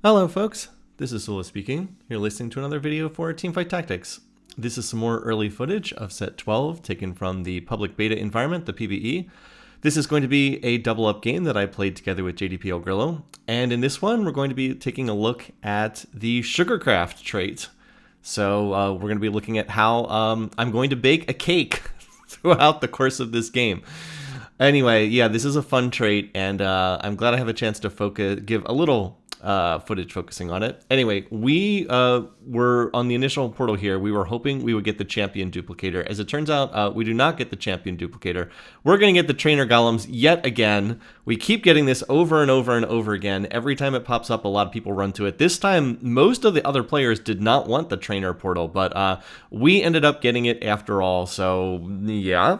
Hello folks, this is Sula speaking. You're listening to another video for Teamfight Tactics. This is some more early footage of set 12 taken from the public beta environment, the PBE. This is going to be a double up game that I played together with JDPL Grillo, and in this one we're going to be taking a look at the Sugarcraft trait. So we're going to be looking at how I'm going to bake a cake throughout the course of this game. Anyway, yeah, this is a fun trait, and I'm glad I have a chance to give a little footage focusing on it. Anyway, we were on the initial portal here. We were hoping we would get the champion duplicator. As it turns out, we do not get the champion duplicator. We're going to get the trainer golems yet again. We keep getting this over and over and over again. Every time it pops up, a lot of people run to it. This time, most of the other players did not want the trainer portal, but we ended up getting it after all. So, yeah.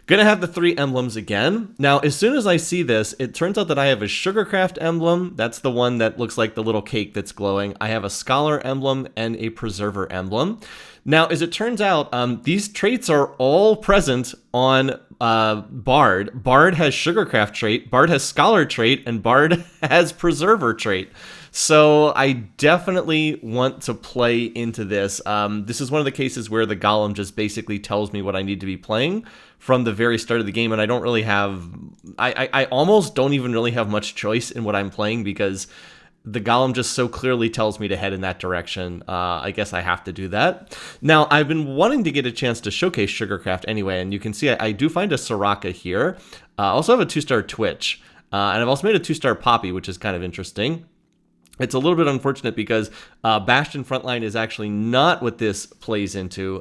Gonna have the 3 emblems again. Now, as soon as I see this, it turns out that I have a Sugarcraft emblem. That's the one that looks like the little cake that's glowing. I have a Scholar emblem and a Preserver emblem. Now, as it turns out, these traits are all present on Bard. Bard has Sugarcraft trait, Bard has Scholar trait, and Bard has Preserver trait. So I definitely want to play into this. This is one of the cases where the golem just basically tells me what I need to be playing from the very start of the game, and I don't really have... I almost don't even really have much choice in what I'm playing because the golem just so clearly tells me to head in that direction. I guess I have to do that. Now, I've been wanting to get a chance to showcase Sugarcraft anyway, and you can see I do find a Soraka here. I also have a 2-star Twitch, and I've also made a 2-star Poppy, which is kind of interesting. It's a little bit unfortunate because Bastion Frontline is actually not what this plays into.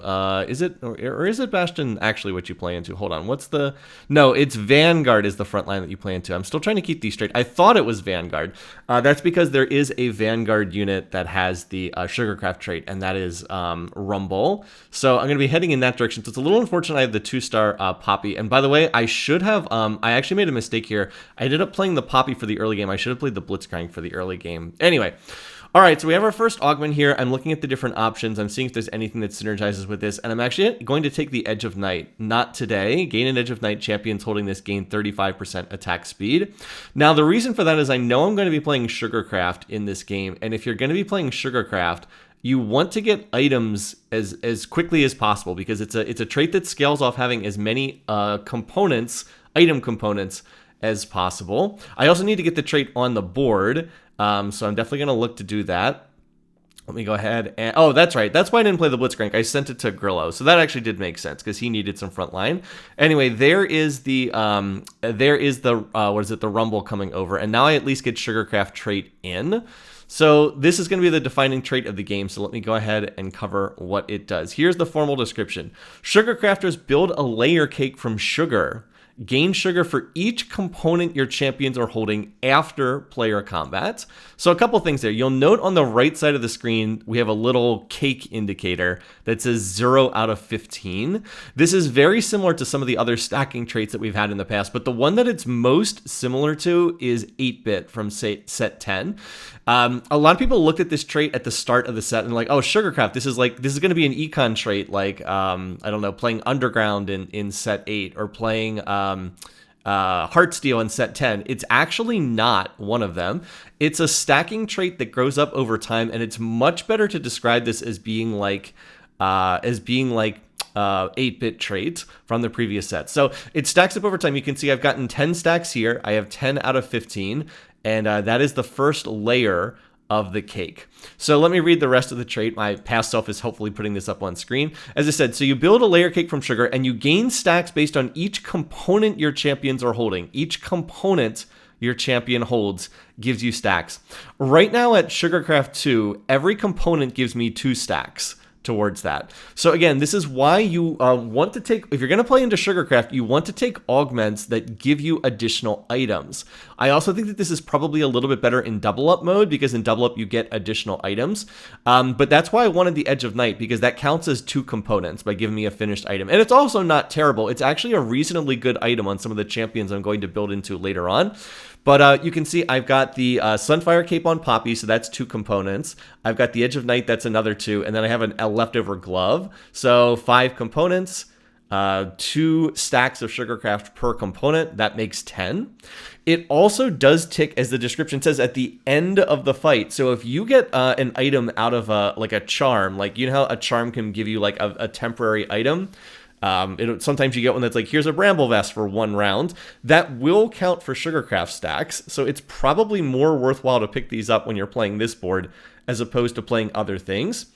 Is it? Or is it Bastion actually what you play into? Hold on. What's the... No, it's Vanguard is the Frontline that you play into. I'm still trying to keep these straight. I thought it was Vanguard. That's because there is a Vanguard unit that has the Sugarcraft trait, and that is Rumble. So I'm going to be heading in that direction. So it's a little unfortunate I have the 2-star Poppy. And by the way, I should have... I actually made a mistake here. I ended up playing the Poppy for the early game. I should have played the Blitzcrank for the early game. Anyway, all right, so we have our first augment here. I'm looking at the different options. I'm seeing if there's anything that synergizes with this, and I'm actually going to take the Edge of Night. Not today. Gain an Edge of Night. Champions holding this gain 35% attack speed. Now, the reason for that is I know I'm going to be playing Sugarcraft in this game, and if you're going to be playing Sugarcraft, you want to get items as quickly as possible because it's a trait that scales off having as many components, item components, as possible. I also need to get the trait on the board, so I'm definitely going to look to do that. Let me go ahead and... Oh, that's right. That's why I didn't play the Blitzcrank. I sent it to Grillo, so that actually did make sense because he needed some front line. Anyway, there is the the Rumble coming over, and now I at least get Sugarcraft trait in. So this is going to be the defining trait of the game, so let me go ahead and cover what it does. Here's the formal description. Sugarcrafters build a layer cake from sugar. Gain sugar for each component your champions are holding after player combat. So a couple things there. You'll note on the right side of the screen, we have a little cake indicator that says 0 out of 15. This is very similar to some of the other stacking traits that we've had in the past, but the one that it's most similar to is 8-bit from set 10. A lot of people looked at this trait at the start of the set and like, oh, Sugarcraft, this is going to be an econ trait, like, I don't know, playing Underground in set 8 or playing Heartsteel in set 10. It's actually not one of them. It's a stacking trait that grows up over time, and it's much better to describe this as being like 8-bit traits from the previous set. So it stacks up over time. You can see I've gotten 10 stacks here. I have 10 out of 15, and that is the first layer of the cake. So let me read the rest of the trait. My past self is hopefully putting this up on screen. As I said, so you build a layer cake from sugar and you gain stacks based on each component your champions are holding. Each component your champion holds gives you stacks. Right now at Sugarcraft 2, every component gives me 2 stacks towards that. So again, this is why you want to take, if you're going to play into Sugarcraft, you want to take augments that give you additional items. I also think that this is probably a little bit better in double up mode because in double up you get additional items. But that's why I wanted the Edge of Night, because that counts as 2 components by giving me a finished item. And it's also not terrible. It's actually a reasonably good item on some of the champions I'm going to build into later on. But you can see I've got the Sunfire Cape on Poppy, so that's 2 components. I've got the Edge of Night, that's another 2, and then I have a leftover glove. So 5 components. 2 stacks of Sugarcraft per component. That makes 10. It also does tick, as the description says, at the end of the fight. So if you get an item out of like a charm, like you know how a charm can give you like a temporary item. Sometimes you get one that's like, here's a bramble vest for 1 round. That will count for Sugarcraft stacks. So it's probably more worthwhile to pick these up when you're playing this board as opposed to playing other things.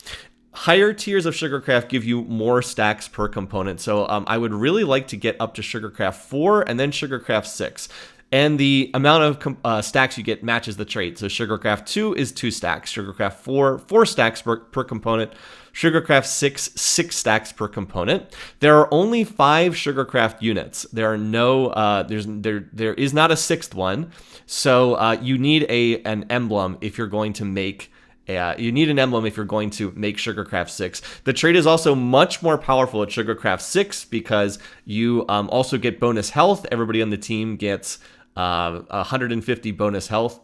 Higher tiers of Sugarcraft give you more stacks per component. So I would really like to get up to Sugarcraft 4 and then Sugarcraft 6. And the amount of stacks you get matches the trait. So Sugarcraft 2 is 2 stacks. Sugarcraft 4, 4 stacks per component. Sugarcraft 6, 6 stacks per component. There are only 5 Sugarcraft units. There are no, there is not a 6th one. So you need an emblem if you're going to make Sugarcraft 6. The trait is also much more powerful at Sugarcraft 6 because you also get bonus health. Everybody on the team gets 150 bonus health.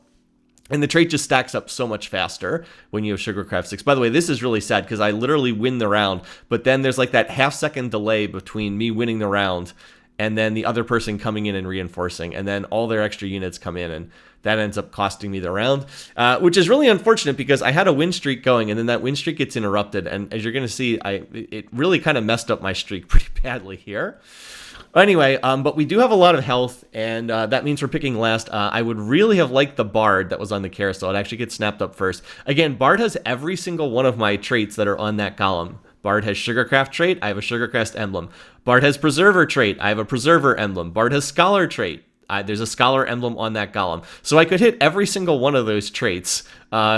And the trait just stacks up so much faster when you have Sugarcraft 6. By the way, this is really sad because I literally win the round, but then there's like that half-second delay between me winning the round and then the other person coming in and reinforcing, and then all their extra units come in, and that ends up costing me the round, which is really unfortunate because I had a win streak going, and then that win streak gets interrupted, and as you're going to see, it really kind of messed up my streak pretty badly here. Anyway, but we do have a lot of health, and that means we're picking last. I would really have liked the Bard that was on the carousel. It actually gets snapped up first. Again, Bard has every single one of my traits that are on that column. Bard has Sugarcraft trait, I have a Sugarcraft emblem. Bard has Preserver trait, I have a Preserver emblem. Bard has Scholar trait, there's a Scholar emblem on that column. So I could hit every single one of those traits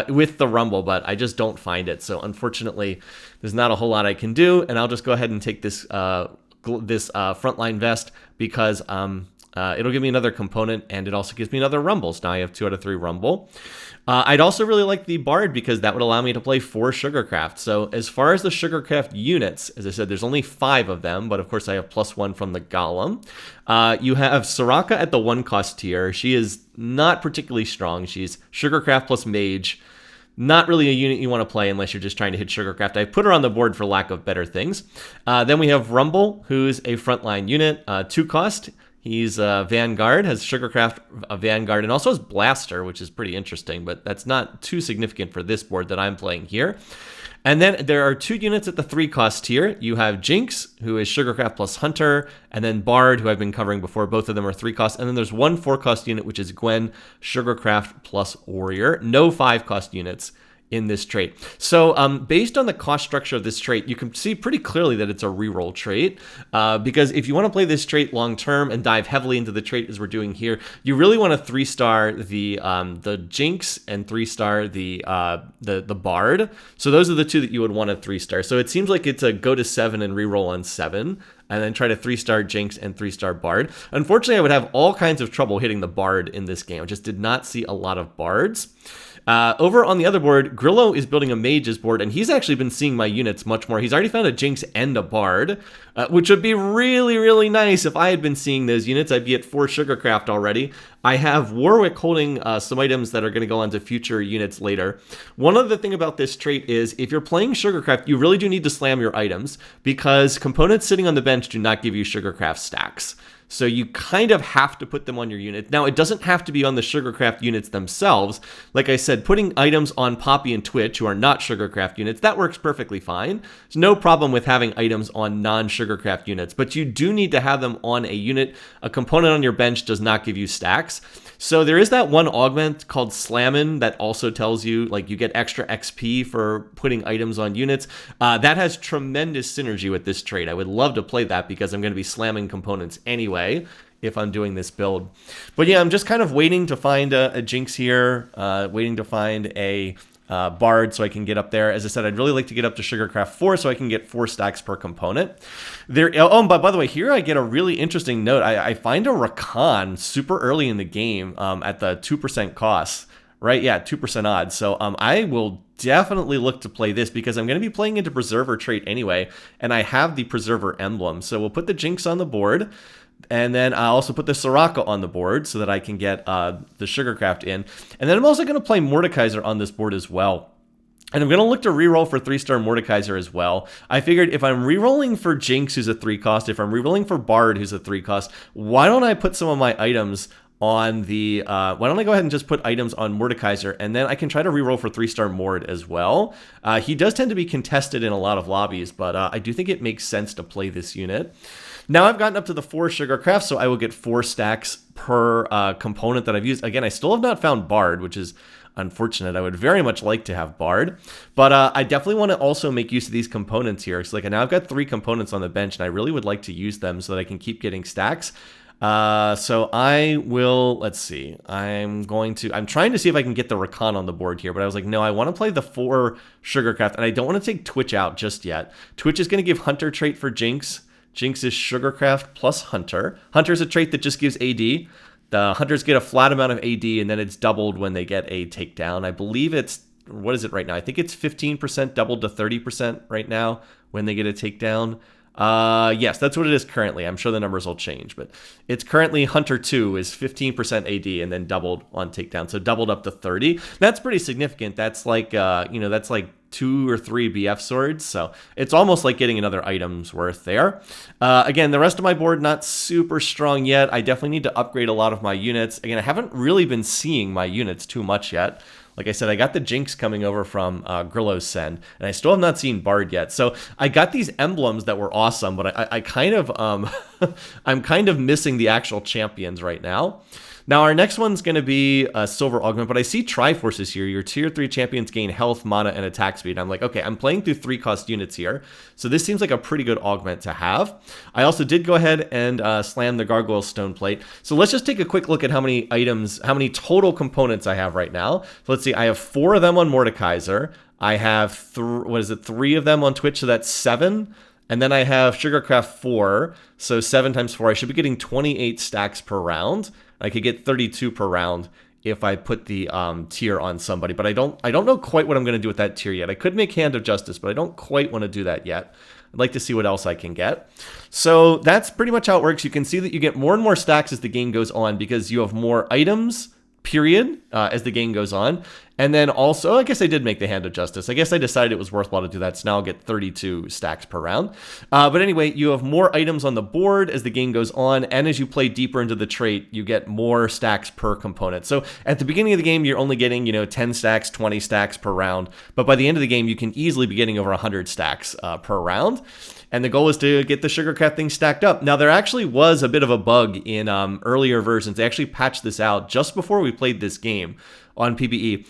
with the Rumble, but I just don't find it. So unfortunately, there's not a whole lot I can do, and I'll just go ahead and take this frontline vest because it'll give me another component, and it also gives me another Rumble. So now I have 2 out of 3 Rumble. I'd also really like the Bard because that would allow me to play 4 Sugarcraft. So as far as the Sugarcraft units, as I said, there's only 5 of them, but of course I have +1 from the Golem. You have Soraka at the 1 cost tier. She is not particularly strong. She's Sugarcraft plus Mage. Not really a unit you want to play unless you're just trying to hit Sugarcraft. I put her on the board for lack of better things. Then we have Rumble, who's a frontline unit, 2 cost. He's Vanguard, has Sugarcraft Vanguard, and also has Blaster, which is pretty interesting, but that's not too significant for this board that I'm playing here. And then there are 2 units at the 3 cost tier. You have Jinx, who is Sugarcraft plus Hunter, and then Bard, who I've been covering before. Both of them are 3 cost. And then there's 1 4 cost unit, which is Gwen, Sugarcraft plus Warrior. No 5 cost units in this trait. So based on the cost structure of this trait, you can see pretty clearly that it's a reroll trait, because if you want to play this trait long term and dive heavily into the trait as we're doing here, you really want to 3-star the Jinx and 3-star the Bard. So those are the 2 that you would want to 3-star. So it seems like it's a go to 7 and reroll on 7. And then try to 3-star Jinx and 3-star Bard. Unfortunately, I would have all kinds of trouble hitting the Bard in this game. I just did not see a lot of Bards. Over on the other board, Grillo is building a Mage's board, and he's actually been seeing my units much more. He's already found a Jinx and a Bard, which would be really, really nice if I had been seeing those units. I'd be at 4 Sugarcraft already. I have Warwick holding some items that are going to go onto future units later. One other thing about this trait is if you're playing Sugarcraft, you really do need to slam your items because components sitting on the bench do not give you Sugarcraft stacks. So you kind of have to put them on your unit. Now, it doesn't have to be on the Sugarcraft units themselves. Like I said, putting items on Poppy and Twitch, who are not Sugarcraft units, that works perfectly fine. There's no problem with having items on non-Sugarcraft units, but you do need to have them on a unit. A component on your bench does not give you stacks. So there is that one augment called Slammin' that also tells you, like, you get extra XP for putting items on units. That has tremendous synergy with this trait. I would love to play that because I'm going to be slamming components anyway if I'm doing this build. But yeah, I'm just kind of waiting to find a Jinx here, waiting to find a Bard so I can get up there. As I said, I'd really like to get up to Sugarcraft 4 so I can get 4 stacks per component. But by the way, here I get a really interesting note. I find a Rakan super early in the game at the 2% cost. Right, yeah, 2% odds. So I will definitely look to play this because I'm going to be playing into Preserver trait anyway, and I have the Preserver emblem. So we'll put the Jinx on the board, and then I'll also put the Soraka on the board so that I can get the Sugarcraft in. And then I'm also going to play Mordekaiser on this board as well. And I'm going to look to reroll for 3-star Mordekaiser as well. I figured if I'm rerolling for Jinx, who's a 3-cost, if I'm rerolling for Bard, who's a 3-cost, why don't I put some of my items on the, why don't I go ahead and just put items on Mordekaiser, and then I can try to reroll for 3-star Mord as well. He does tend to be contested in a lot of lobbies, but I do think it makes sense to play this unit. Now I've gotten up to the 4 Sugarcraft, so I will get 4 stacks per component that I've used. Again, I still have not found Bard, which is unfortunate. I would very much like to have Bard, but I definitely want to also make use of these components here. So now I've got 3 components on the bench, and I really would like to use them so that I can keep getting stacks. So I will, let's see, I'm trying to see if I can get the Rakan on the board here, but I was like, no, I want to play the 4 Sugarcraft, and I don't want to take Twitch out just yet. Twitch is going to give Hunter trait for Jinx. Jinx is Sugarcraft plus Hunter. Hunter's a trait that just gives AD. The Hunters get a flat amount of AD, and then it's doubled when they get a takedown. I believe it's, what is it right now? I think it's 15% doubled to 30% right now when they get a takedown. Yes, that's what it is currently. I'm sure the numbers will change, but it's currently Hunter 2 is 15% AD and then doubled on takedown. So doubled up to 30. That's pretty significant. That's like, that's like 2 or 3 BF swords, so it's almost like getting another item's worth there. Again, the rest of my board not super strong yet. I definitely need to upgrade a lot of my units. Again, I haven't really been seeing my units too much yet. Like I said, I got the Jinx coming over from Grillo's Send, and I still have not seen Bard yet. So I got these emblems that were awesome, but I kind of, I'm kind of missing the actual champions right now. Now, our next one's going to be a Silver Augment, but I see Triforces here. Your Tier 3 champions gain health, mana, and attack speed. I'm like, okay, I'm playing through 3-cost units here, so this seems like a pretty good augment to have. I also did go ahead and slam the Gargoyle Stone Plate. So let's just take a quick look at how many items, how many total components I have right now. So let's see, I have 4 of them on Mordekaiser. I have, 3 of them on Twitch, so that's 7. And then I have Sugarcraft 4, so 7 times 4. I should be getting 28 stacks per round. I could get 32 per round if I put the tier on somebody, but I don't know quite what I'm going to do with that tier yet. I could make Hand of Justice, but I don't quite want to do that yet. I'd like to see what else I can get. So that's pretty much how it works. You can see that you get more and more stacks as the game goes on because you have more items, period, as the game goes on. And then also, I guess I did make the Hand of Justice. I guess I decided it was worthwhile to do that, so now I'll get 32 stacks per round. But anyway, you have more items on the board as the game goes on, and as you play deeper into the trait, you get more stacks per component. So at the beginning of the game, you're only getting, 10 stacks, 20 stacks per round. But by the end of the game, you can easily be getting over 100 stacks per round. And the goal is to get the Sugarcraft thing stacked up. Now, there actually was a bit of a bug in earlier versions. They actually patched this out just before we played this game on PBE.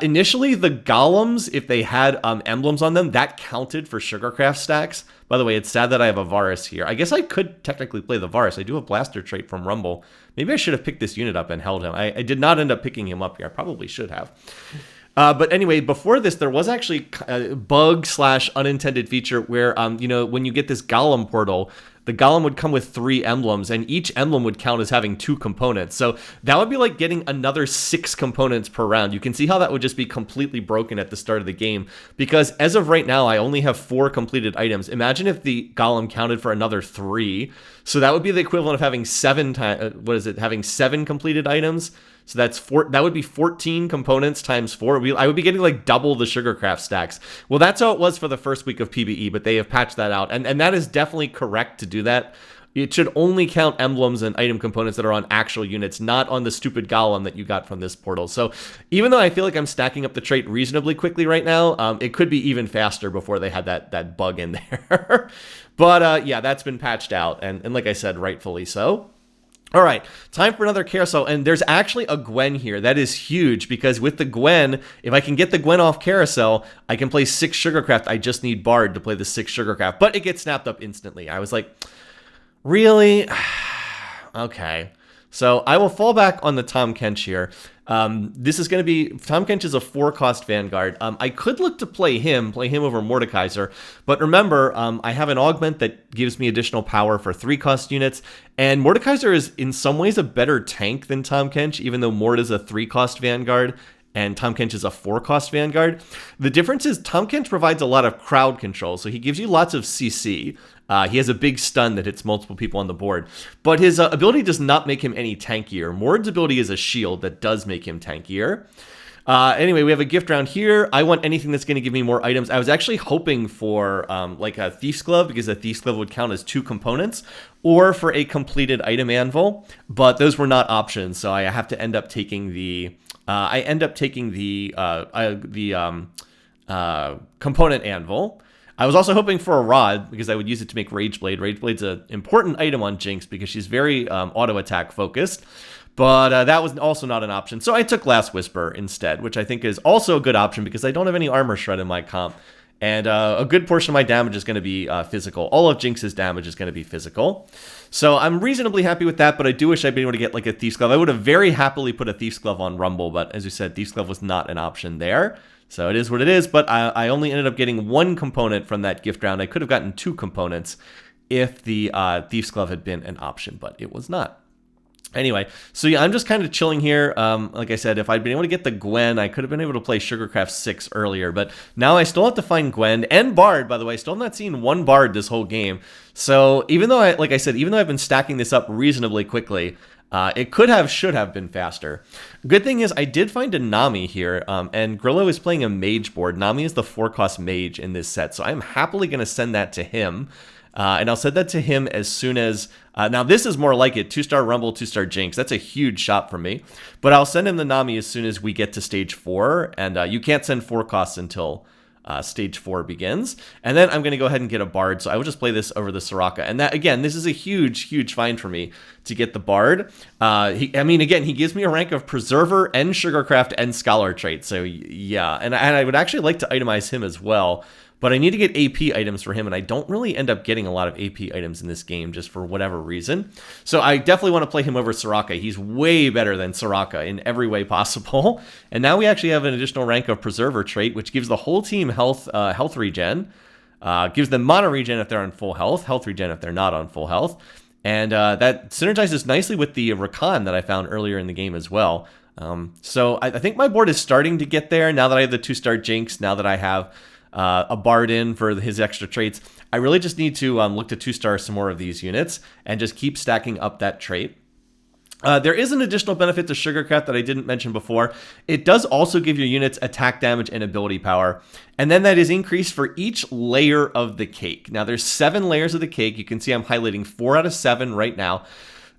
Initially, the golems, if they had emblems on them, that counted for Sugarcraft stacks. By the way, it's sad that I have a Varus here. I guess I could technically play the Varus. I do have Blaster trait from Rumble. Maybe I should have picked this unit up and held him. I did not end up picking him up here. I probably should have. But anyway, before this, there was actually a bug/unintended feature where, when you get this Golem portal, the Golem would come with 3 emblems, and each emblem would count as having 2 components. So that would be like getting another 6 components per round. You can see how that would just be completely broken at the start of the game, because as of right now, I only have 4 completed items. Imagine if the Golem counted for another 3. So that would be the equivalent of having 7 completed items. So that would be 14 components times 4. I would be getting like double the Sugarcraft stacks. Well, that's how it was for the first week of PBE, but they have patched that out. And that is definitely correct to do that. It should only count emblems and item components that are on actual units, not on the stupid golem that you got from this portal. So even though I feel like I'm stacking up the trait reasonably quickly right now, it could be even faster before they had that bug in there. But yeah, that's been patched out. And like I said, rightfully so. All right, time for another carousel, and there's actually a Gwen here. That is huge, because with the Gwen, if I can get the Gwen off carousel, I can play 6 Sugarcraft. I just need Bard to play the 6 Sugarcraft, but it gets snapped up instantly. I was like, really? Okay. So I will fall back on the Tahm Kench here. This is going to be, Tahm Kench is a 4-cost Vanguard. I could look to play him over Mordekaiser, but remember, I have an augment that gives me additional power for 3-cost units, and Mordekaiser is in some ways a better tank than Tahm Kench, even though Mord is a 3-cost Vanguard, and Tahm Kench is a 4-cost Vanguard. The difference is Tahm Kench provides a lot of crowd control, so he gives you lots of CC. He has a big stun that hits multiple people on the board, but his ability does not make him any tankier. Mord's ability is a shield that does make him tankier. Anyway, we have a gift round here. I want anything that's going to give me more items. I was actually hoping for like a Thief's Glove, because a Thief's Glove would count as 2 components, or for a completed item anvil, but those were not options. So I have to end up taking the component anvil. I was also hoping for a rod, because I would use it to make Rage Blade. Rage Blade's an important item on Jinx because she's very auto attack focused. But that was also not an option. So I took Last Whisper instead, which I think is also a good option because I don't have any Armor Shred in my comp. And a good portion of my damage is going to be physical. All of Jinx's damage is going to be physical. So I'm reasonably happy with that, but I do wish I'd been able to get like a Thief's Glove. I would have very happily put a Thief's Glove on Rumble, but as you said, Thief's Glove was not an option there. So it is what it is, but I only ended up getting 1 component from that gift round. I could have gotten 2 components if the Thief's Glove had been an option, but it was not. Anyway, so yeah, I'm just kind of chilling here. Like I said, if I'd been able to get the Gwen, I could have been able to play Sugarcraft 6 earlier, but now I still have to find Gwen and Bard, by the way. Still have not seen 1 Bard this whole game. So even though like I said, even though I've been stacking this up reasonably quickly, it should have been faster. Good thing is I did find a Nami here, and Grillo is playing a mage board. Nami is the 4-cost mage in this set, so I'm happily going to send that to him. And I'll send that to him as soon as... now, this is more like it. 2-star Rumble, 2-star Jinx. That's a huge shot from me. But I'll send him the Nami as soon as we get to stage 4. And you can't send 4 costs until stage 4 begins. And then I'm going to go ahead and get a Bard. So I will just play this over the Soraka. And that, again, this is a huge, huge find for me to get the Bard. Again, he gives me a rank of Preserver and Sugarcraft and Scholar trait. So, yeah. And I would actually like to itemize him as well. But I need to get AP items for him, and I don't really end up getting a lot of AP items in this game just for whatever reason. So I definitely want to play him over Soraka. He's way better than Soraka in every way possible. And now we actually have an additional rank of Preserver trait, which gives the whole team health regen, gives them mono regen if they're on full health, health regen if they're not on full health. And that synergizes nicely with the Rakan that I found earlier in the game as well. So I think my board is starting to get there now that I have the 2-star Jinx, now that I have... a Bard in for his extra traits. I really just need to look to 2-star some more of these units and just keep stacking up that trait. There is an additional benefit to Sugarcraft that I didn't mention before. It does also give your units attack damage and ability power, and then that is increased for each layer of the cake. Now there's 7 layers of the cake. You can see I'm highlighting 4 out of 7 right now.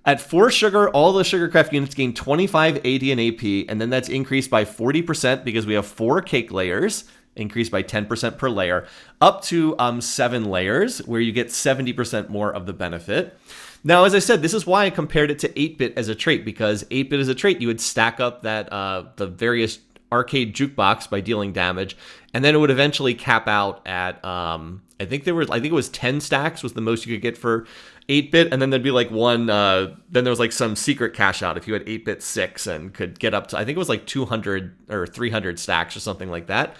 At 4 sugar, all the Sugarcraft units gain 25 AD and AP, and then that's increased by 40% because we have 4 cake layers, increased by 10% per layer, up to 7 layers, where you get 70% more of the benefit. Now, as I said, this is why I compared it to 8-bit as a trait, because 8-bit as a trait, you would stack up that the various arcade jukebox by dealing damage, and then it would eventually cap out at I think it was 10 stacks was the most you could get for 8-bit, and then there'd be like one, then there was like some secret cash out if you had 8-bit 6 and could get up to, I think it was like 200 or 300 stacks or something like that.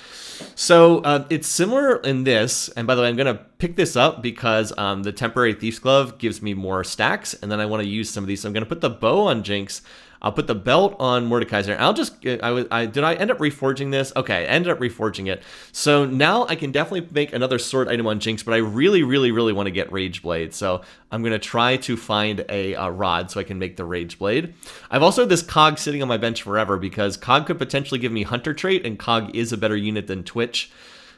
So it's similar in this, and by the way, I'm going to pick this up because the temporary Thief's Glove gives me more stacks, and then I want to use some of these. So I'm going to put the bow on Jinx. I'll put the belt on Mordekaiser. I'll just, did I end up reforging this? Okay, I ended up reforging it. So now I can definitely make another sword item on Jinx, but I really, really, really want to get Rage Blade. So I'm going to try to find a rod so I can make the Rage Blade. I've also had this Cog sitting on my bench forever because Cog could potentially give me Hunter trait, and Cog is a better unit than Twitch.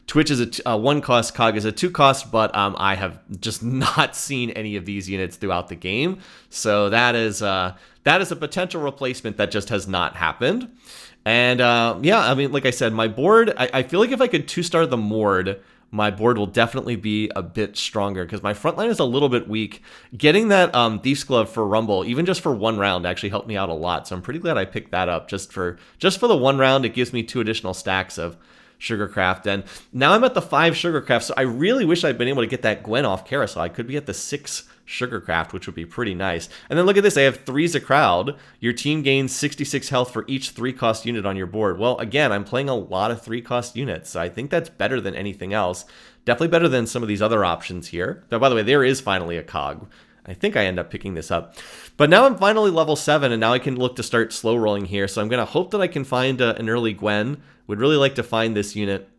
Twitch is a 1-cost, Cog is a 2-cost, but I have just not seen any of these units throughout the game. So that is a potential replacement that just has not happened. And yeah, I mean, like I said, my board, I feel like if I could 2-star the Mord, my board will definitely be a bit stronger because my front line is a little bit weak. Getting that Thief's Glove for Rumble, even just for 1 round, actually helped me out a lot. So I'm pretty glad I picked that up just for the 1 round. It gives me 2 additional stacks of Sugarcraft, and now I'm at the 5 Sugarcraft, so I really wish I'd been able to get that Gwen off Carousel. I could be at the 6 Sugarcraft, which would be pretty nice. And then look at this, I have 3's a crowd. Your team gains 66 health for each 3-cost unit on your board. Well, again, I'm playing a lot of 3-cost units, so I think that's better than anything else. Definitely better than some of these other options here. Though, by the way, there is finally a Cog. I think I end up picking this up. But now I'm finally level 7, and now I can look to start slow rolling here. So I'm going to hope that I can find an early Gwen. Would really like to find this unit.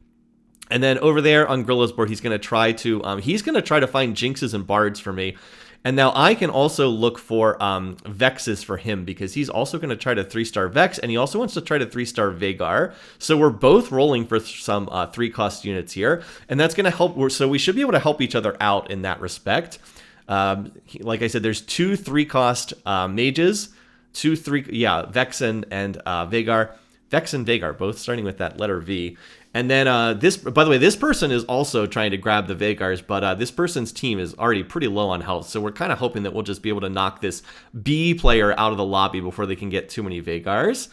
And then over there on Grillo's board, he's going to try to find Jinxes and Bards for me. And now I can also look for Vexes for him because he's also going to try to 3-star Vex, and he also wants to try to 3-star Vhagar. So we're both rolling for some 3-cost units here, and that's going to help. So we should be able to help each other out in that respect. Like I said, there's 2 3-cost mages, Vexen and Vhagar. Vex and Vhagar, both starting with that letter V. And then by the way, this person is also trying to grab the Vhagars, but this person's team is already pretty low on health. So we're kind of hoping that we'll just be able to knock this B player out of the lobby before they can get too many Vhagars.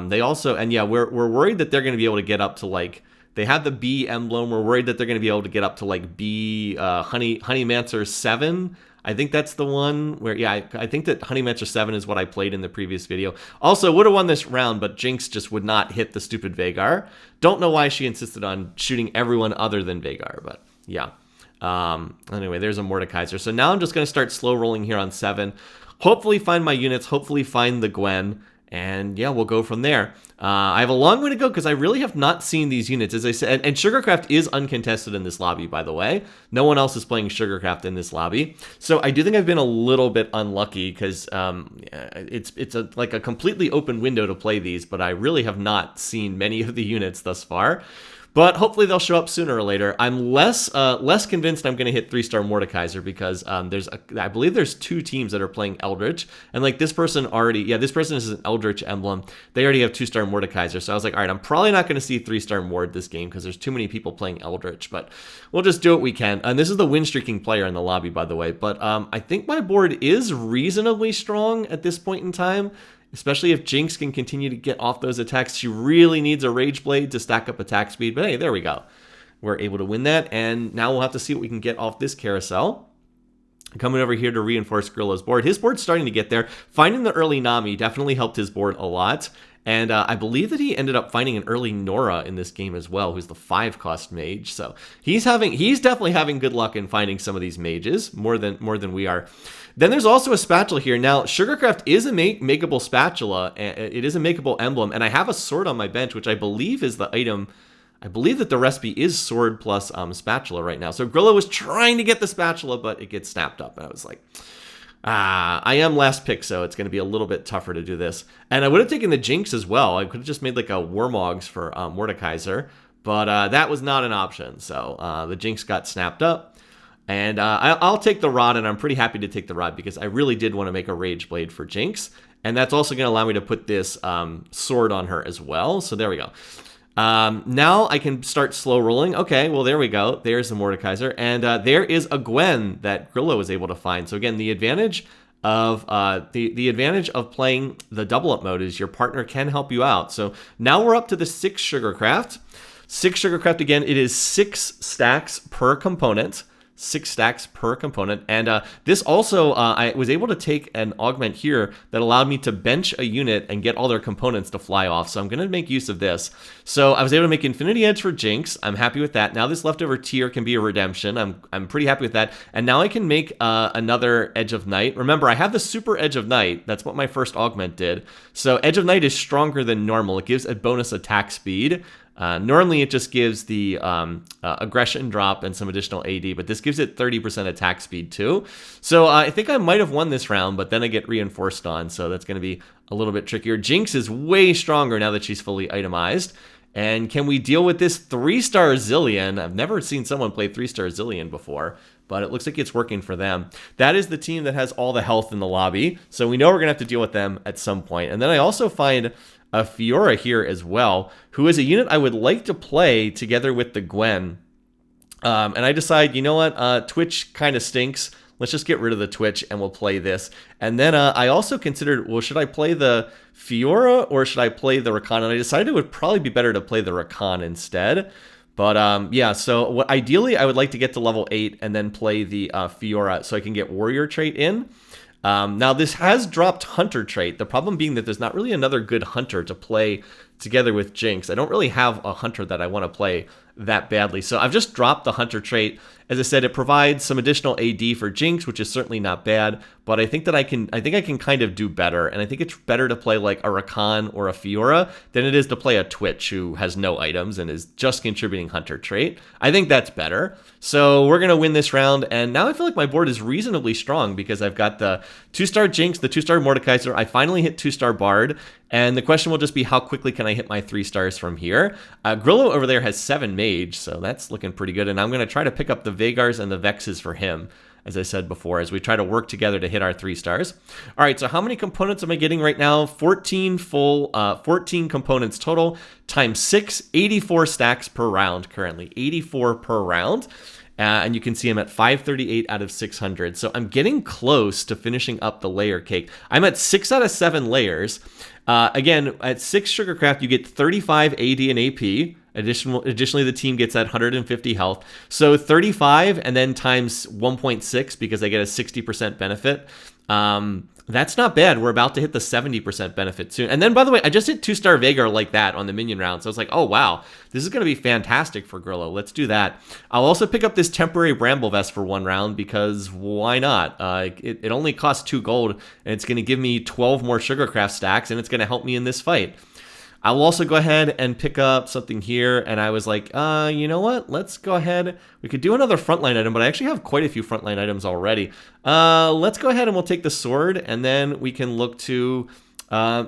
They also, and yeah, we're worried that they're going to be able to get up to like, they have the B emblem. We're worried that they're going to be able to get up to like B Honeymancer 7. I think that's the one where, yeah, I think that Honeymancer 7 is what I played in the previous video. Also, would have won this round, but Jinx just would not hit the stupid Vhagar. Don't know why she insisted on shooting everyone other than Vhagar, but yeah. Anyway, there's a Mordekaiser. So now I'm just going to start slow rolling here on 7. Hopefully find my units, hopefully find the Gwen. And yeah, we'll go from there. I have a long way to go because I really have not seen these units, as I said. And Sugarcraft is uncontested in this lobby, by the way. No one else is playing Sugarcraft in this lobby. So I do think I've been a little bit unlucky because it's like a completely open window to play these, but I really have not seen many of the units thus far. But hopefully they'll show up sooner or later. I'm less convinced I'm going to hit 3-star Mordekaiser because I believe there's 2 teams that are playing Eldritch. And like this person already, yeah, this person is an Eldritch emblem. They already have 2-star Mordekaiser. So I was like, all right, I'm probably not going to see 3-star Mord this game because there's too many people playing Eldritch. But we'll just do what we can. And this is the win-streaking player in the lobby, by the way. But I think my board is reasonably strong at this point in time. Especially if Jinx can continue to get off those attacks. She really needs a Rage Blade to stack up attack speed. But hey, there we go. We're able to win that. And now we'll have to see what we can get off this carousel. Coming over here to reinforce Grillo's board. His board's starting to get there. Finding the early Nami definitely helped his board a lot. And I believe that he ended up finding an early Nora in this game as well, who's the 5-cost mage. So he's definitely having good luck in finding some of these mages, more than we are. Then there's also a spatula here. Now, Sugarcraft is a makeable spatula. It is a makeable emblem, and I have a sword on my bench, which I believe is the item. I believe that the recipe is sword plus spatula right now. So Grillo was trying to get the spatula, but it gets snapped up, and I was like, I am last pick, so it's going to be a little bit tougher to do this. And I would have taken the Jinx as well. I could have just made like a Wormogs for Mordekaiser, but that was not an option. So the Jinx got snapped up. And I'll take the Rod, and I'm pretty happy to take the Rod because I really did want to make a Rage Blade for Jinx. And that's also going to allow me to put this sword on her as well. So there we go. Now I can start slow rolling. Okay, well, there we go. There's the Mordekaiser. And there is a Gwen that Grillo was able to find. So again, the advantage of the advantage of playing the double up mode is your partner can help you out. So now we're up to the 6 Sugarcraft. 6 Sugarcraft, again, it is 6 stacks per component. 6 stacks per component. And this also, I was able to take an augment here that allowed me to bench a unit and get all their components to fly off. So I'm going to make use of this. So I was able to make Infinity Edge for Jinx. I'm happy with that. Now this leftover tier can be a redemption. I'm pretty happy with that. And now I can make another Edge of Night. Remember, I have the Super Edge of Night. That's what my first augment did. So Edge of Night is stronger than normal. It gives a bonus attack speed. Normally it just gives the aggression drop and some additional AD, but this gives it 30% attack speed too. So I think I might have won this round, but then I get reinforced on, so that's going to be a little bit trickier. Jinx is way stronger now that she's fully itemized. And can we deal with this 3-star Zillion? I've never seen someone play 3-star Zillion before, but it looks like it's working for them. That is the team that has all the health in the lobby, so we know we're going to have to deal with them at some point. And then I also find a Fiora here as well, who is a unit I would like to play together with the Gwen. And I decide, you know what, Twitch kind of stinks. Let's just get rid of the Twitch and we'll play this. And then I also considered, well, should I play the Fiora or should I play the Rakan? And I decided it would probably be better to play the Rakan instead. But yeah, so ideally I would like to get to level 8 and then play the Fiora so I can get Warrior trait in. Now, this has dropped Hunter trait, the problem being that there's not really another good Hunter to play together with Jinx. I don't really have a Hunter that I want to play that badly. So I've just dropped the Hunter trait. As I said, it provides some additional AD for Jinx, which is certainly not bad, but I think that I can kind of do better, and I think it's better to play like a Rakan or a Fiora than it is to play a Twitch who has no items and is just contributing Hunter trait. I think that's better. So we're going to win this round, and now I feel like my board is reasonably strong because I've got the 2-star Jinx, the 2-star Mordekaiser, I finally hit 2-star Bard, and the question will just be how quickly can I hit my 3 stars from here. Grillo over there has 7 Mage, so that's looking pretty good, and I'm going to try to pick up the Vegars and the Vexes for him, as I said before, as we try to work together to hit our 3 stars. All right, so how many components am I getting right now? 14 components total, times 6, 84 stacks per round currently, 84 per round. And you can see I'm at 538 out of 600. So I'm getting close to finishing up the layer cake. I'm at 6 out of 7 layers. Again, at 6 Sugarcraft, you get 35 AD and AP. Additionally, the team gets that 150 health. So 35 and then times 1.6 because I get a 60% benefit. That's not bad. We're about to hit the 70% benefit soon. And then, by the way, I just hit 2-star Veigar like that on the minion round. So I was like, oh, wow, this is going to be fantastic for Grillo. Let's do that. I'll also pick up this temporary Bramble Vest for 1 round because why not? It only costs 2 gold, and it's going to give me 12 more Sugarcraft stacks, and it's going to help me in this fight. I will also go ahead and pick up something here, and I was like, you know what? Let's go ahead. We could do another frontline item, but I actually have quite a few frontline items already. Let's go ahead and we'll take the sword, and then we can look to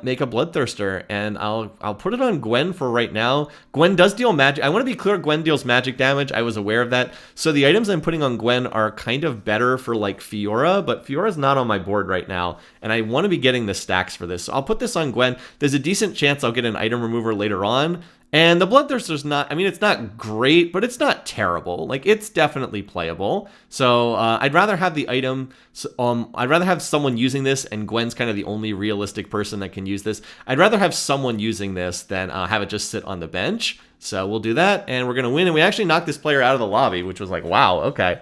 make a Bloodthirster, and I'll put it on Gwen for right now. Gwen does deal magic. I want to be clear, Gwen deals magic damage. I was aware of that. So the items I'm putting on Gwen are kind of better for like Fiora, but Fiora's not on my board right now, and I want to be getting the stacks for this. So I'll put this on Gwen. There's a decent chance I'll get an item remover later on. And the Bloodthirster's not, I mean, it's not great, but it's not terrible. Like, it's definitely playable. So I'd rather have the item, I'd rather have someone using this, and Gwen's kind of the only realistic person that can use this. I'd rather have someone using this than have it just sit on the bench. So we'll do that, and we're going to win. And we actually knocked this player out of the lobby, which was like, wow, okay.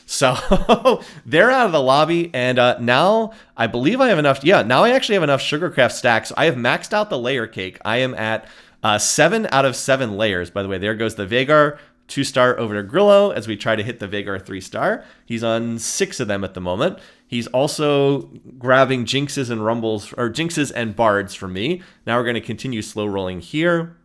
So they're out of the lobby, and now I believe I have enough. Yeah, now I actually have enough Sugarcraft stacks. I have maxed out the layer cake. I am at 7 out of 7 layers. By the way, there goes the Veigar 2-star over to Grillo as we try to hit the Veigar 3-star. He's on 6 of them at the moment. He's also grabbing Jinxes and Rumbles, or Jinxes and Bards from me. Now we're going to continue slow rolling here.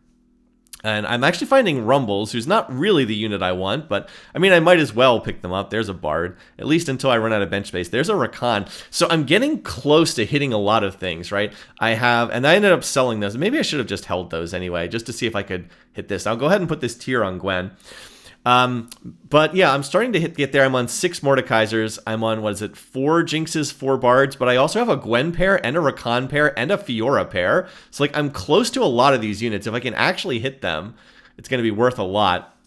And I'm actually finding Rumbles, who's not really the unit I want, but I mean, I might as well pick them up. There's a Bard, at least until I run out of bench space. There's a Rakan. So I'm getting close to hitting a lot of things, right? And I ended up selling those. Maybe I should have just held those anyway, just to see if I could hit this. I'll go ahead and put this tier on Gwen. But yeah, I'm starting to get there. I'm on 6 Mordekaisers. I'm on, 4 Jinxes, 4 Bards, but I also have a Gwen pair and a Rakan pair and a Fiora pair. So like, I'm close to a lot of these units. If I can actually hit them, it's going to be worth a lot.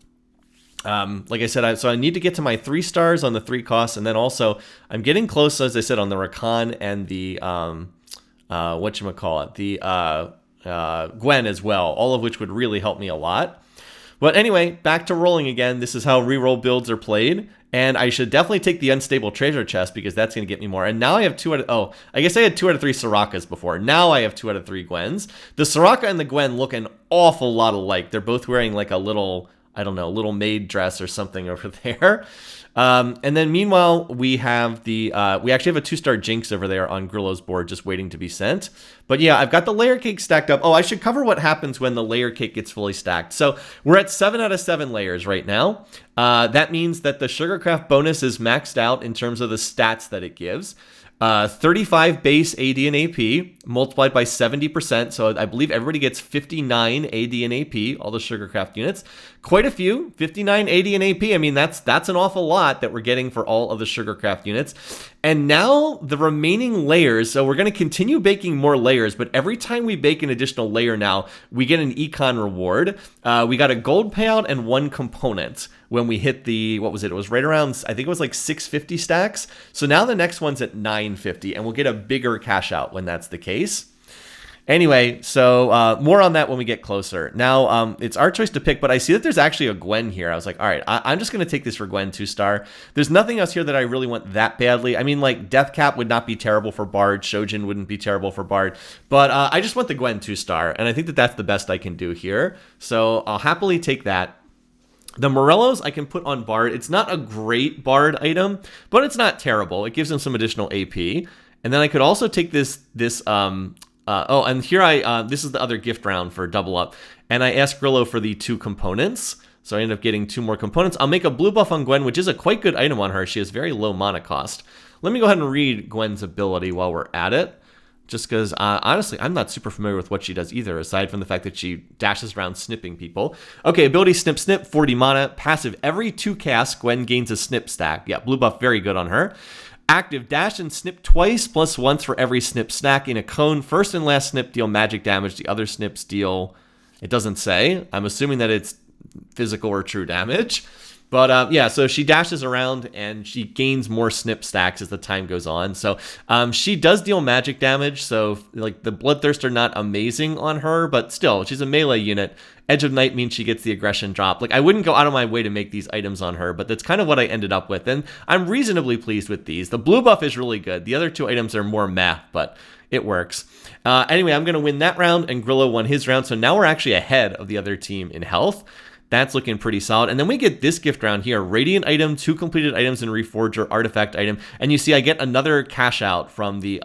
Like I said, so I need to get to my 3 stars on the 3 costs, and then also I'm getting close, as I said, on the Rakan and the Gwen as well, all of which would really help me a lot. But anyway, back to rolling again. This is how reroll builds are played. And I should definitely take the unstable treasure chest because that's going to get me more. And now I have 2 out of... I guess I had 2 out of 3 Sorakas before. Now I have 2 out of 3 Gwens. The Soraka and the Gwen look an awful lot alike. They're both wearing like a little, I don't know, little maid dress or something over there. And then meanwhile, we have we actually have a 2-star Jinx over there on Grillo's board just waiting to be sent. But yeah, I've got the layer cake stacked up. Oh, I should cover what happens when the layer cake gets fully stacked. So we're at 7 out of 7 layers right now. That means that the Sugarcraft bonus is maxed out in terms of the stats that it gives. 35 base AD and AP multiplied by 70%. So I believe everybody gets 59 AD and AP, all the Sugarcraft units. Quite a few, 59 AD and AP. I mean, that's an awful lot that we're getting for all of the Sugarcraft units. And now the remaining layers, so we're going to continue baking more layers, but every time we bake an additional layer now, we get an econ reward. We got a gold payout and 1 component when we hit the, what was it? It was right around, I think it was like 650 stacks. So now the next one's at 950, and we'll get a bigger cash out when that's the case. Anyway, so more on that when we get closer. Now, it's our choice to pick, but I see that there's actually a Gwen here. I was like, all right, I'm just going to take this for Gwen 2-star. There's nothing else here that I really want that badly. I mean, like, Deathcap would not be terrible for Bard. Shojin wouldn't be terrible for Bard. But I just want the Gwen 2-star, and I think that that's the best I can do here. So I'll happily take that. The Morellos I can put on Bard. It's not a great Bard item, but it's not terrible. It gives him some additional AP. And then I could also take this, and here this is the other gift round for double up. And I asked Grillo for the 2 components. So I end up getting 2 more components. I'll make a blue buff on Gwen, which is a quite good item on her. She has very low mana cost. Let me go ahead and read Gwen's ability while we're at it. Just because, honestly, I'm not super familiar with what she does either, aside from the fact that she dashes around snipping people. Okay, ability Snip Snip, 40 mana. Passive, every 2 casts, Gwen gains a snip stack. Yeah, blue buff, very good on her. Active, dash and snip twice, plus once for every snip stack in a cone. First and last snip deal magic damage. The other snips deal, it doesn't say. I'm assuming that it's physical or true damage. But yeah, so she dashes around and she gains more snip stacks as the time goes on. So she does deal magic damage. So like the Bloodthirst are not amazing on her, but still, she's a melee unit. Edge of Night means she gets the aggression drop. Like I wouldn't go out of my way to make these items on her, but that's kind of what I ended up with. And I'm reasonably pleased with these. The blue buff is really good. The other 2 items are more meh, but it works. Anyway, I'm going to win that round and Grillo won his round. So now we're actually ahead of the other team in health. That's looking pretty solid. And then we get this gift round here. Radiant item, 2 completed items in Reforger, artifact item. And you see I get another cash out from the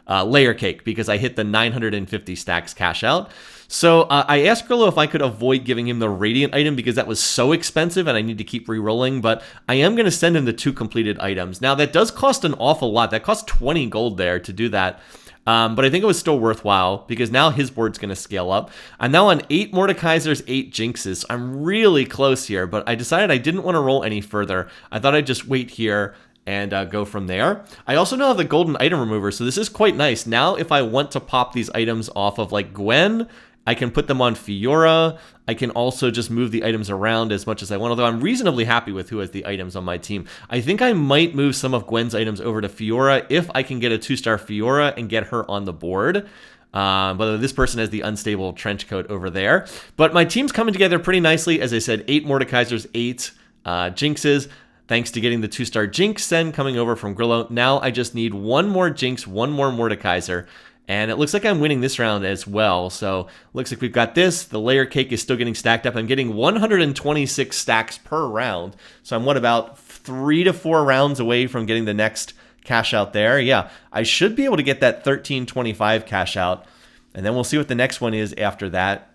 layer cake because I hit the 950 stacks cash out. So I asked Grillo if I could avoid giving him the Radiant item because that was so expensive and I need to keep re-rolling. But I am going to send him the 2 completed items. Now that does cost an awful lot. That costs 20 gold there to do that. But I think it was still worthwhile because now his board's going to scale up. I'm now on 8 Mordekaisers, 8 Jinxes. I'm really close here, but I decided I didn't want to roll any further. I thought I'd just wait here and go from there. I also now have the golden item remover, so this is quite nice. Now if I want to pop these items off of like Gwen, I can put them on Fiora. I can also just move the items around as much as I want, although I'm reasonably happy with who has the items on my team. I think I might move some of Gwen's items over to Fiora if I can get a 2-star Fiora and get her on the board. But this person has the unstable trench coat over there. But my team's coming together pretty nicely. As I said, 8 Mordekaisers, 8 Jinxes. Thanks to getting the 2-star Jinx then coming over from Grillo. Now I just need 1 more Jinx, 1 more Mordekaiser. And it looks like I'm winning this round as well. So looks like we've got this. The layer cake is still getting stacked up. I'm getting 126 stacks per round. So I'm about 3 to 4 rounds away from getting the next cash out there. Yeah, I should be able to get that 1325 cash out. And then we'll see what the next one is after that.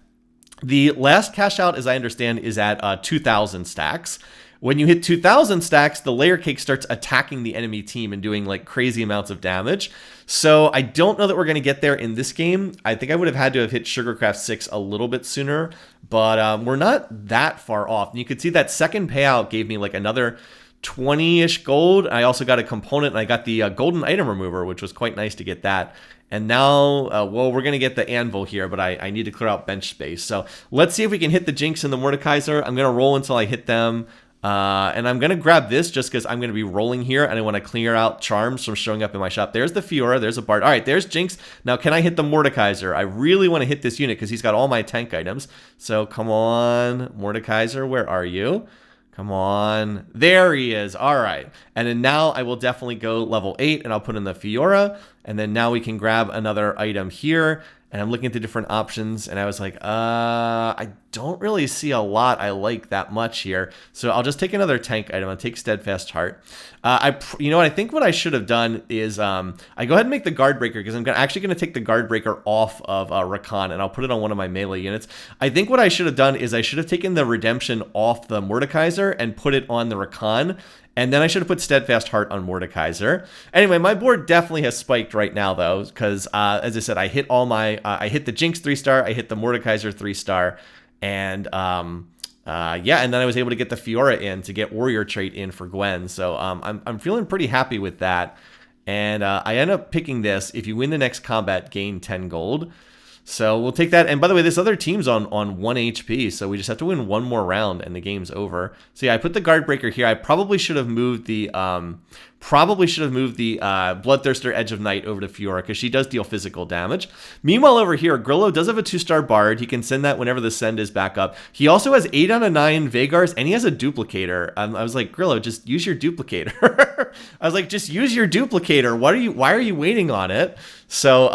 The last cash out, as I understand, is at 2,000 stacks. When you hit 2,000 stacks, the layer cake starts attacking the enemy team and doing like crazy amounts of damage. So I don't know that we're going to get there in this game. I think I would have had to have hit Sugarcraft 6 a little bit sooner, but we're not that far off. And you could see that second payout gave me like another 20-ish gold. I also got a component, and I got the golden item remover, which was quite nice to get that. And now, well, we're going to get the anvil here, but I need to clear out bench space. So let's see if we can hit the Jinx and the Mordekaiser. I'm going to roll until I hit them. And I'm going to grab this just because I'm going to be rolling here and I want to clear out charms from showing up in my shop. There's the Fiora, there's a Bard. All right, there's Jinx. Now, can I hit the Mordekaiser? I really want to hit this unit because he's got all my tank items. So come on, Mordekaiser, where are you? Come on. There he is. All right. And then now I will definitely go level 8 and I'll put in the Fiora. And then now we can grab another item here. And I'm looking at the different options and I was like, I don't really see a lot I like that much here. So I'll just take another tank item. I'll take Steadfast Heart. You know what? I think what I should have done is I go ahead and make the Guard Breaker because I'm actually going to take the Guard Breaker off of Rakan and I'll put it on one of my melee units. I think what I should have done is I should have taken the Redemption off the Mordekaiser and put it on the Rakan. And then I should have put Steadfast Heart on Mordekaiser. Anyway, my board definitely has spiked right now, though, because, as I said, I hit all my... I hit the Jinx 3-star, I hit the Mordekaiser 3-star, and, yeah, and then I was able to get the Fiora in to get Warrior trait in for Gwen. So I'm feeling pretty happy with that. And I end up picking this. If you win the next combat, gain 10 gold. So we'll take that. And by the way, this other team's on 1 HP, so we just have to win one more round and the game's over. So yeah, I put the Guard Breaker here. I probably should have moved the Probably should have moved the Bloodthirster Edge of Night over to Fiora because she does deal physical damage. Meanwhile, over here, Grillo does have a 2-star Bard. He can send that whenever the send is back up. He also has 8 out of 9 Vagars, and he has a Duplicator. I was like, Grillo, just use your Duplicator. I was like, just use your Duplicator. Why are you waiting on it? So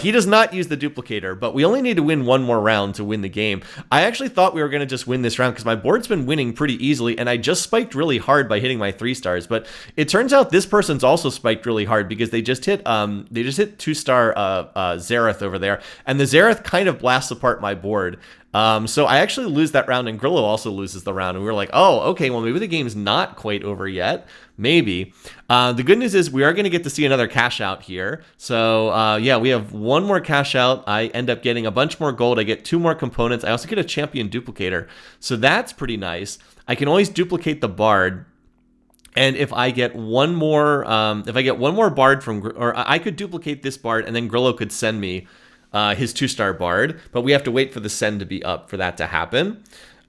he does not use the Duplicator, but we only need to win one more round to win the game. I actually thought we were going to just win this round because my board's been winning pretty easily, and I just spiked really hard by hitting my 3-stars. But it turns out this person's also spiked really hard because they just hit 2-star Xerath over there, and the Xerath kind of blasts apart my board. So I actually lose that round, and Grillo also loses the round. And we were like, oh, okay, well, maybe the game's not quite over yet. Maybe. The good news is we are going to get to see another cash out here. So, yeah, we have one more cash out. I end up getting a bunch more gold. I get 2 more components. I also get a champion duplicator. So that's pretty nice. I can always duplicate the Bard. And if I get one more, Bard or I could duplicate this Bard, and then Grillo could send me his 2-star Bard, but we have to wait for the send to be up for that to happen.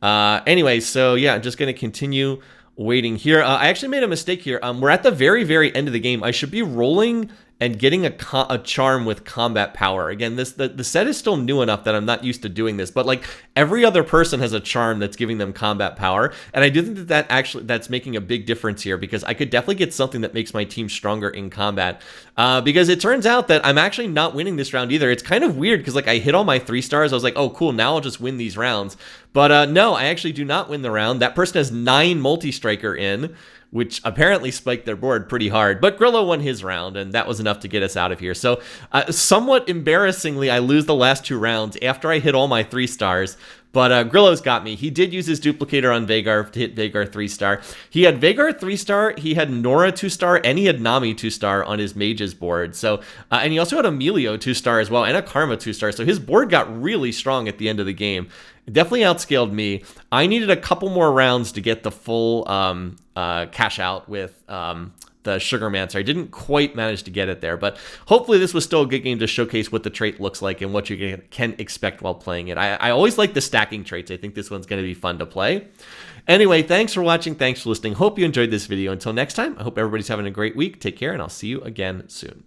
Anyway, so yeah, I'm just going to continue waiting here. I actually made a mistake here. We're at the very, very end of the game. I should be rolling and getting a charm with combat power. Again, the set is still new enough that I'm not used to doing this, but like every other person has a charm that's giving them combat power, and I do think that's making a big difference here because I could definitely get something that makes my team stronger in combat. Because it turns out that I'm actually not winning this round either. It's kind of weird because like I hit all my 3-stars. I was like, oh cool, now I'll just win these rounds. But no, I actually do not win the round. That person has 9 multi-striker in, which apparently spiked their board pretty hard. But Grillo won his round, and that was enough to get us out of here. So somewhat embarrassingly, I lose the last 2 rounds after I hit all my 3-stars. But Grillo's got me. He did use his duplicator on Vhagar to hit Vhagar 3-star. He had Vhagar 3-star, he had Nora 2-star, and he had Nami 2-star on his mage's board. So, and he also had Emilio 2-star as well, and a Karma 2-star. So his board got really strong at the end of the game. It definitely outscaled me. I needed a couple more rounds to get the full cash out with the Sugarmancer. I didn't quite manage to get it there, but hopefully this was still a good game to showcase what the trait looks like and what you can expect while playing it. I always like the stacking traits. I think this one's going to be fun to play. Anyway, thanks for watching. Thanks for listening. Hope you enjoyed this video. Until next time, I hope everybody's having a great week. Take care, and I'll see you again soon.